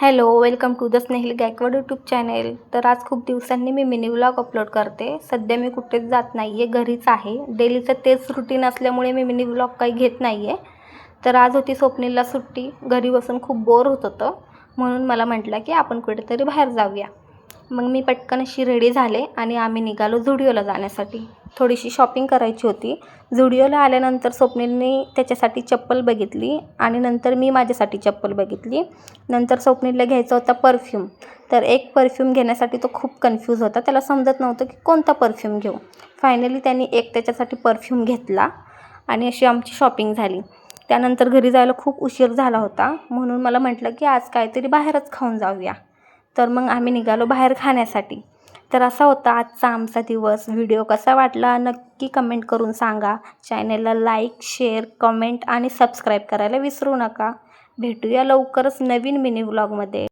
Hello, welcome to the Snehil Gaikwad YouTube channel. तर आज खूप दिवसांनी मी मिनी व्लॉग अपलोड करते. सध्या मी कुठेच जात नाही आहे, घरीच आहे. डेलीचं तेच रुटीन असल्यामुळे मी मिनी व्लॉग काही घेत नाही आहे. तर आज होती स्वप्नीलला सुट्टी. घरी बसून खूप बोर होत होतं, म्हणून मला म्हटलं की आपण कुठेतरी बाहेर जाऊया. मग मी पटकन अशी रेडी झाले आणि आम्ही निघालो झुडिओला जाण्यासाठी. थोडीशी शॉपिंग करायची होती. झुडिओला आल्यानंतर स्वप्नीलने त्याच्यासाठी चप्पल बघितली आणि नंतर मी माझ्यासाठी चप्पल बघितली. नंतर स्वप्नीलला घ्यायचा होता परफ्यूम. तर एक परफ्यूम घेण्यासाठी तो खूप कन्फ्यूज होता. त्याला समजत नव्हतं की कोणता परफ्यूम घेऊ. फायनली त्यांनी एक त्याच्यासाठी परफ्यूम घेतला आणि अशी आमची शॉपिंग झाली. त्यानंतर घरी जायला खूप उशीर झाला होता, म्हणून मला म्हटलं की आज काहीतरी बाहेरच खाऊन जाऊया. तर मग आम्ही निघालो बाहेर खाण्यासाठी. तर असा होता आजचा आमचा दिवस. व्हिडिओ कसा वाटला नक्की कमेंट करून सांगा. चॅनेलला लाईक, शेअर, कमेंट आणि सबस्क्राईब करायला विसरू नका. भेटूया लवकरच नवीन मिनी व्लॉगमध्ये.